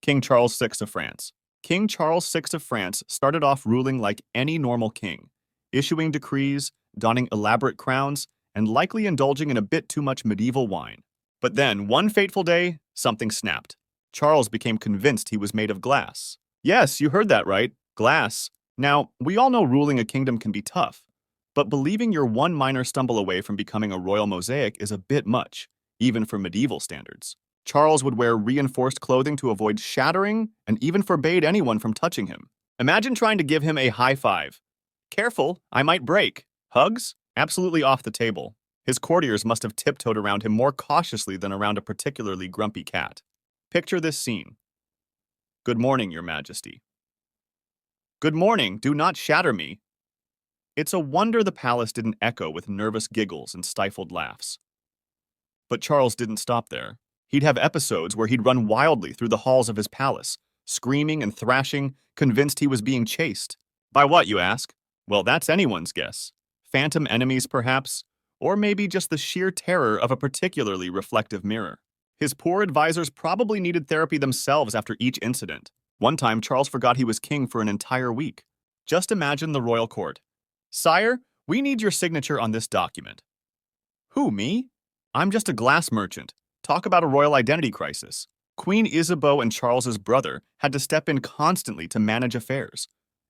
King Charles VI of France. King Charles VI of France started off ruling like any normal king, issuing decrees, donning elaborate crowns, and likely indulging in a bit too much medieval wine. But then, one fateful day, something snapped. Charles became convinced he was made of glass. Yes, you heard that right, glass. Now, we all know ruling a kingdom can be tough, but believing you're one minor stumble away from becoming a royal mosaic is a bit much, even for medieval standards. Charles would wear reinforced clothing to avoid shattering and even forbade anyone from touching him. Imagine trying to give him a high five. Careful, I might break. Hugs? Absolutely off the table. His courtiers must have tiptoed around him more cautiously than around a particularly grumpy cat. Picture this scene. Good morning, Your Majesty. Good morning, do not shatter me. It's a wonder the palace didn't echo with nervous giggles and stifled laughs. But Charles didn't stop there. He'd have episodes where he'd run wildly through the halls of his palace, screaming and thrashing, convinced he was being chased. By what, you ask? Well, that's anyone's guess. Phantom enemies, perhaps, or maybe just the sheer terror of a particularly reflective mirror. His poor advisors probably needed therapy themselves after each incident. One time, Charles forgot he was king for an entire week. Just imagine the royal court. Sire, we need your signature on this document. Who, me? I'm just a glass merchant. Talk about a royal identity crisis. Queen Isabeau and Charles's brother had to step in constantly to manage affairs,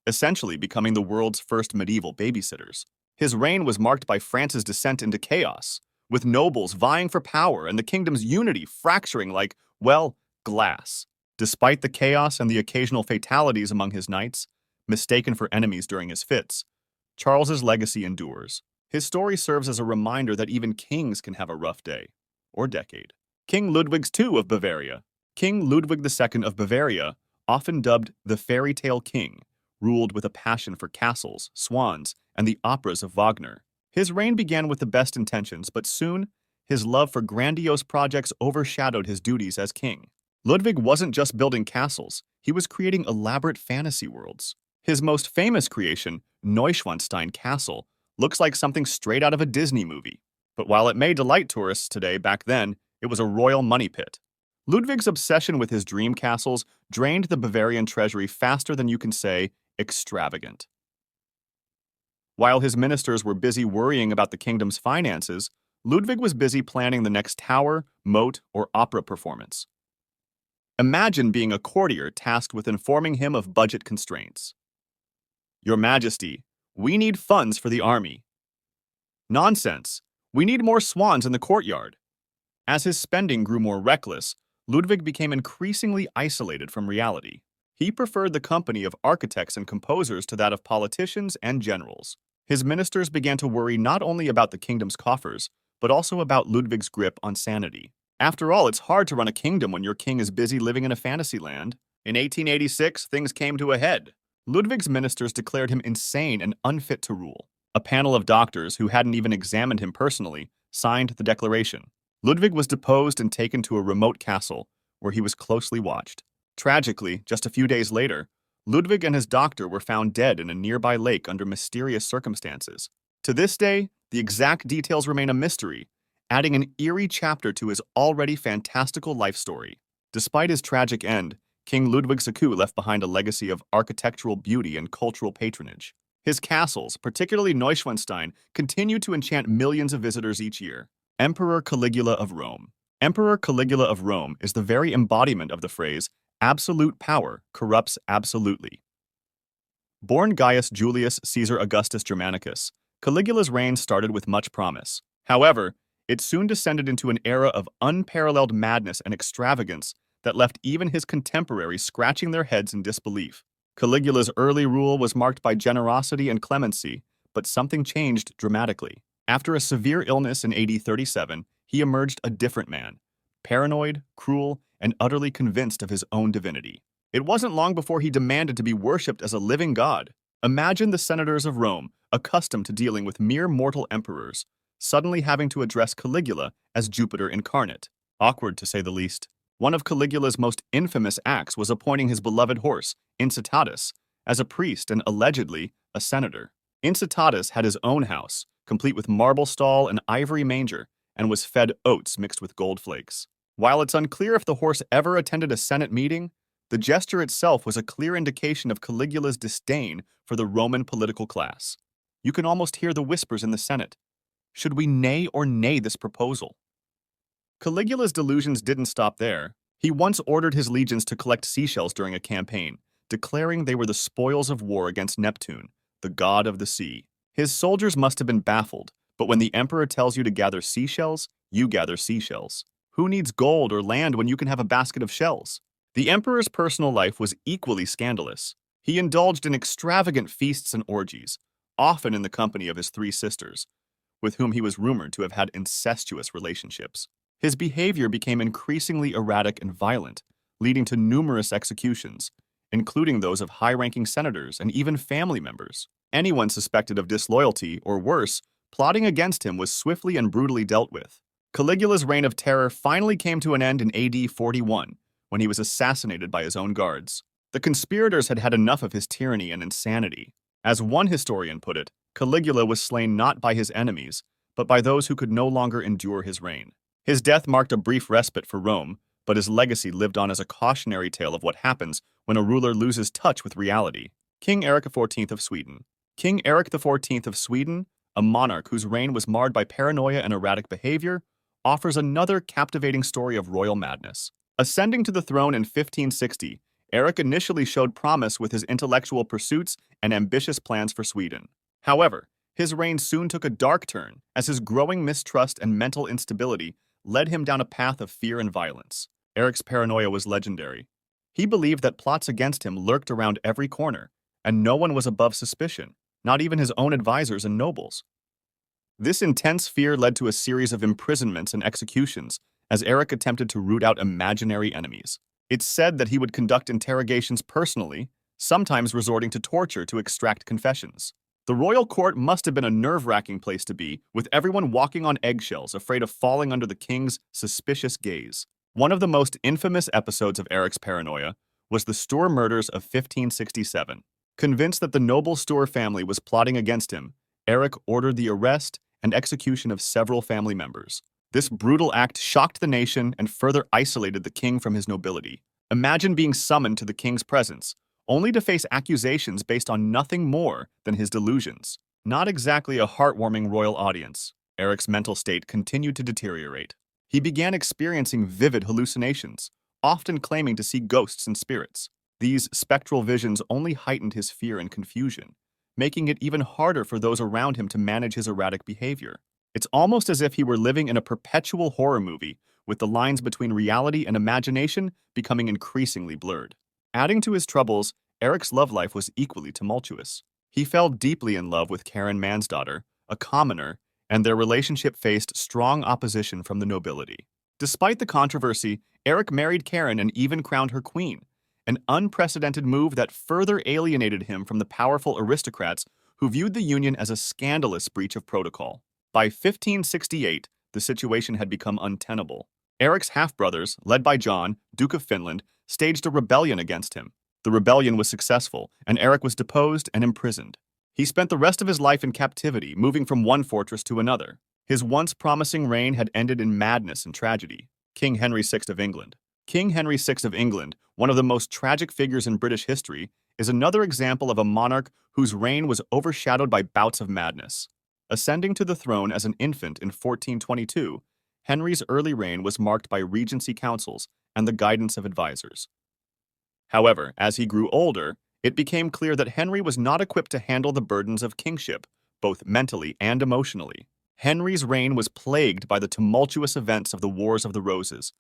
essentially becoming the world's first medieval babysitters. His reign was marked by France's descent into chaos, with nobles vying for power and the kingdom's unity fracturing like, well, glass. Despite the chaos and the occasional fatalities among his knights, mistaken for enemies during his fits, Charles's legacy endures. His story serves as a reminder that even kings can have a rough day, or decade. King Ludwig II of Bavaria. King Ludwig II of Bavaria, often dubbed the fairy tale king, ruled with a passion for castles, swans, and the operas of Wagner. His reign began with the best intentions, but soon, his love for grandiose projects overshadowed his duties as king. Ludwig wasn't just building castles, he was creating elaborate fantasy worlds. His most famous creation, Neuschwanstein Castle, looks like something straight out of a Disney movie. But while it may delight tourists today, back then, it was a royal money pit. Ludwig's obsession with his dream castles drained the Bavarian treasury faster than you can say extravagant. While his ministers were busy worrying about the kingdom's finances, Ludwig was busy planning the next tower, moat, or opera performance. Imagine being a courtier tasked with informing him of budget constraints. Your Majesty, we need funds for the army. Nonsense. We need more swans in the courtyard. As his spending grew more reckless, Ludwig became increasingly isolated from reality. He preferred the company of architects and composers to that of politicians and generals. His ministers began to worry not only about the kingdom's coffers, but also about Ludwig's grip on sanity. After all, it's hard to run a kingdom when your king is busy living in a fantasy land. In 1886, things came to a head. Ludwig's ministers declared him insane and unfit to rule. A panel of doctors, who hadn't even examined him personally, signed the declaration. Ludwig was deposed and taken to a remote castle, where he was closely watched. Tragically, just a few days later, Ludwig and his doctor were found dead in a nearby lake under mysterious circumstances. To this day, the exact details remain a mystery, adding an eerie chapter to his already fantastical life story. Despite his tragic end, King Ludwig II left behind a legacy of architectural beauty and cultural patronage. His castles, particularly Neuschwanstein, continue to enchant millions of visitors each year. Emperor Caligula of Rome. Emperor Caligula of Rome is the very embodiment of the phrase, absolute power corrupts absolutely. Born Gaius Julius Caesar Augustus Germanicus, Caligula's reign started with much promise. However, it soon descended into an era of unparalleled madness and extravagance that left even his contemporaries scratching their heads in disbelief. Caligula's early rule was marked by generosity and clemency, but something changed dramatically. After a severe illness in AD 37, he emerged a different man, paranoid, cruel, and utterly convinced of his own divinity. It wasn't long before he demanded to be worshipped as a living god. Imagine the senators of Rome, accustomed to dealing with mere mortal emperors, suddenly having to address Caligula as Jupiter incarnate. Awkward, to say the least. One of Caligula's most infamous acts was appointing his beloved horse, Incitatus, as a priest and allegedly a senator. Incitatus had his own house, complete with marble stall and ivory manger, and was fed oats mixed with gold flakes. While it's unclear if the horse ever attended a Senate meeting, The gesture itself was a clear indication of Caligula's disdain for the Roman political class. You can almost hear the whispers in the Senate. Should we nay or nay this proposal? Caligula's delusions didn't stop there. He once ordered his legions to collect seashells during a campaign, declaring they were the spoils of war against Neptune, the god of the sea. His soldiers must have been baffled, but when the emperor tells you to gather seashells, you gather seashells. Who needs gold or land when you can have a basket of shells? The emperor's personal life was equally scandalous. He indulged in extravagant feasts and orgies, often in the company of his three sisters, with whom he was rumored to have had incestuous relationships. His behavior became increasingly erratic and violent, leading to numerous executions, including those of high-ranking senators and even family members. Anyone suspected of disloyalty, or worse, plotting against him was swiftly and brutally dealt with. Caligula's reign of terror finally came to an end in AD 41, when he was assassinated by his own guards. The conspirators had had enough of his tyranny and insanity. As one historian put it, Caligula was slain not by his enemies, but by those who could no longer endure his reign. His death marked a brief respite for Rome, but his legacy lived on as a cautionary tale of what happens when a ruler loses touch with reality. King Eric XIV of Sweden. King Eric XIV of Sweden, a monarch whose reign was marred by paranoia and erratic behavior, offers another captivating story of royal madness. Ascending to the throne in 1560, Eric initially showed promise with his intellectual pursuits and ambitious plans for Sweden. However, his reign soon took a dark turn as his growing mistrust and mental instability led him down a path of fear and violence. Eric's paranoia was legendary. He believed that plots against him lurked around every corner, and no one was above suspicion, not even his own advisors and nobles. This intense fear led to a series of imprisonments and executions as Eric attempted to root out imaginary enemies. It's said that he would conduct interrogations personally, sometimes resorting to torture to extract confessions. The royal court must have been a nerve-wracking place to be, with everyone walking on eggshells, afraid of falling under the king's suspicious gaze. One of the most infamous episodes of Eric's paranoia was the Stour murders of 1567. Convinced that the noble Stour family was plotting against him, Eric ordered the arrest and execution of several family members. This brutal act shocked the nation and further isolated the king from his nobility. Imagine being summoned to the king's presence, only to face accusations based on nothing more than his delusions. Not exactly a heartwarming royal audience. Eric's mental state continued to deteriorate. He began experiencing vivid hallucinations, often claiming to see ghosts and spirits. These spectral visions only heightened his fear and confusion, making it even harder for those around him to manage his erratic behavior. It's almost as if he were living in a perpetual horror movie, with the lines between reality and imagination becoming increasingly blurred. Adding to his troubles, Eric's love life was equally tumultuous. He fell deeply in love with Karen Mansdaughter, a commoner, and their relationship faced strong opposition from the nobility. Despite the controversy, Eric married Karen and even crowned her queen, an unprecedented move that further alienated him from the powerful aristocrats who viewed the union as a scandalous breach of protocol. By 1568, the situation had become untenable. Eric's half-brothers, led by John, Duke of Finland, staged a rebellion against him. The rebellion was successful, and Eric was deposed and imprisoned. He spent the rest of his life in captivity, moving from one fortress to another. His once promising reign had ended in madness and tragedy. King Henry VI of England. King Henry VI of England, one of the most tragic figures in British history, is another example of a monarch whose reign was overshadowed by bouts of madness. Ascending to the throne as an infant in 1422, Henry's early reign was marked by regency councils and the guidance of advisors. However, as he grew older, it became clear that Henry was not equipped to handle the burdens of kingship, both mentally and emotionally. Henry's reign was plagued by the tumultuous events of the Wars of the Roses,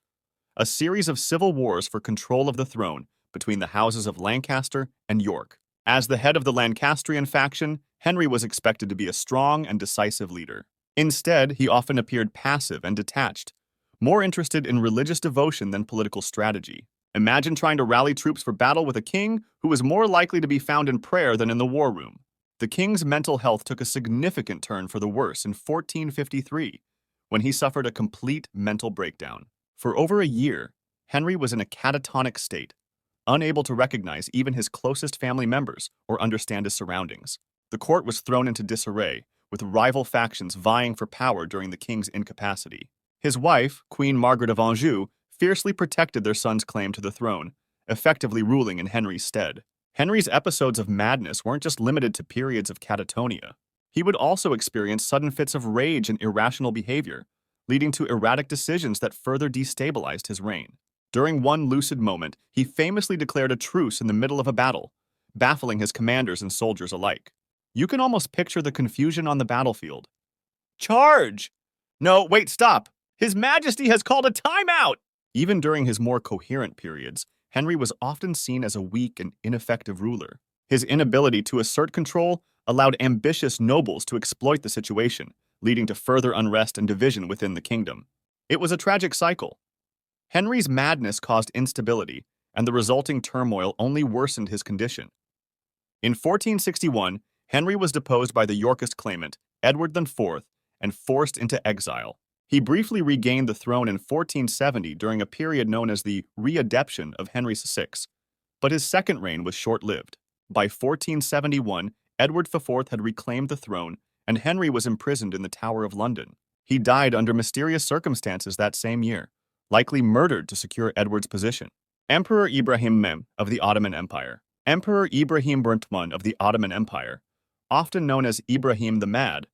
a series of civil wars for control of the throne between the houses of Lancaster and York. As the head of the Lancastrian faction, Henry was expected to be a strong and decisive leader. Instead, he often appeared passive and detached, more interested in religious devotion than political strategy. Imagine trying to rally troops for battle with a king who was more likely to be found in prayer than in the war room. The king's mental health took a significant turn for the worse in 1453, when he suffered a complete mental breakdown. For over a year, Henry was in a catatonic state, unable to recognize even his closest family members or understand his surroundings. The court was thrown into disarray, with rival factions vying for power during the king's incapacity. His wife, Queen Margaret of Anjou, fiercely protected their son's claim to the throne, effectively ruling in Henry's stead. Henry's episodes of madness weren't just limited to periods of catatonia. He would also experience sudden fits of rage and irrational behavior, leading to erratic decisions that further destabilized his reign. During one lucid moment, he famously declared a truce in the middle of a battle, baffling his commanders and soldiers alike. You can almost picture the confusion on the battlefield. Charge! No, wait, stop! His Majesty has called a timeout! Even during his more coherent periods, Henry was often seen as a weak and ineffective ruler. His inability to assert control allowed ambitious nobles to exploit the situation, leading to further unrest and division within the kingdom. It was a tragic cycle. Henry's madness caused instability, and the resulting turmoil only worsened his condition. In 1461, Henry was deposed by the Yorkist claimant, Edward IV, and forced into exile. He briefly regained the throne in 1470 during a period known as the readeption of Henry VI, but his second reign was short-lived. By 1471, Edward IV had reclaimed the throne, and Henry was imprisoned in the Tower of London. He died under mysterious circumstances that same year, likely murdered to secure Edward's position. Emperor Ibrahim of the Ottoman Empire. Emperor Ibrahim of the Ottoman Empire, often known as Ibrahim the Mad,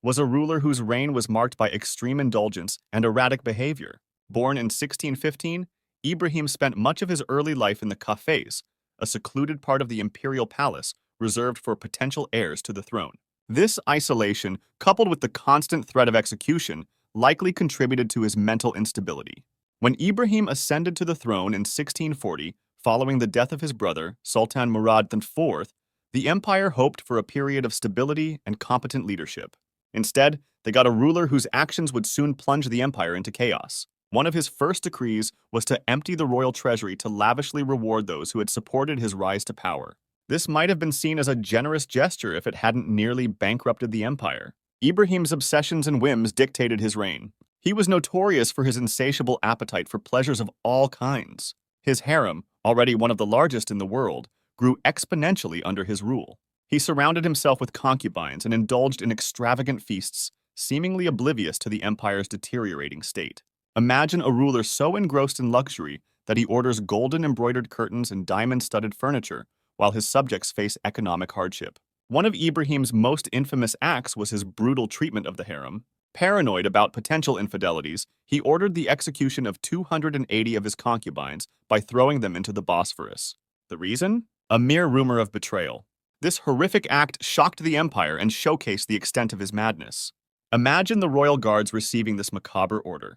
was a ruler whose reign was marked by extreme indulgence and erratic behavior. Born in 1615, Ibrahim spent much of his early life in the cafés, a secluded part of the imperial palace reserved for potential heirs to the throne. This isolation, coupled with the constant threat of execution, likely contributed to his mental instability. When Ibrahim ascended to the throne in 1640, following the death of his brother, Sultan Murad IV, the empire hoped for a period of stability and competent leadership. Instead, they got a ruler whose actions would soon plunge the empire into chaos. One of his first decrees was to empty the royal treasury to lavishly reward those who had supported his rise to power. This might have been seen as a generous gesture if it hadn't nearly bankrupted the empire. Ibrahim's obsessions and whims dictated his reign. He was notorious for his insatiable appetite for pleasures of all kinds. His harem, already one of the largest in the world, grew exponentially under his rule. He surrounded himself with concubines and indulged in extravagant feasts, seemingly oblivious to the empire's deteriorating state. Imagine a ruler so engrossed in luxury that he orders golden embroidered curtains and diamond-studded furniture, while his subjects face economic hardship. One of Ibrahim's most infamous acts was his brutal treatment of the harem. Paranoid about potential infidelities, he ordered the execution of 280 of his concubines by throwing them into the Bosphorus. The reason? A mere rumor of betrayal. This horrific act shocked the empire and showcased the extent of his madness. Imagine the royal guards receiving this macabre order.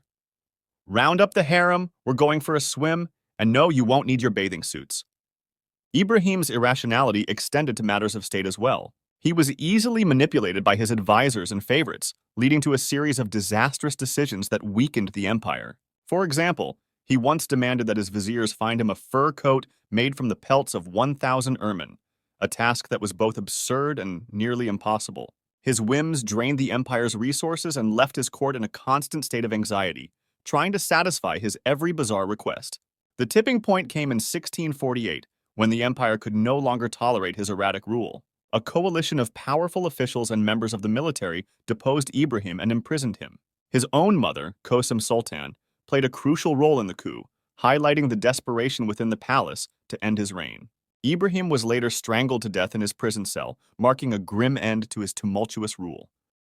Round up the harem, we're going for a swim, and no, you won't need your bathing suits. Ibrahim's irrationality extended to matters of state as well. He was easily manipulated by his advisors and favorites, leading to a series of disastrous decisions that weakened the empire. For example, he once demanded that his viziers find him a fur coat made from the pelts of 1,000 ermine, a task that was both absurd and nearly impossible. His whims drained the empire's resources and left his court in a constant state of anxiety, trying to satisfy his every bizarre request. The tipping point came in 1648, when the empire could no longer tolerate his erratic rule. A coalition of powerful officials and members of the military deposed Ibrahim and imprisoned him. His own mother, Kosem Sultan, played a crucial role in the coup, highlighting the desperation within the palace to end his reign. Ibrahim was later strangled to death in his prison cell, marking a grim end to his tumultuous rule.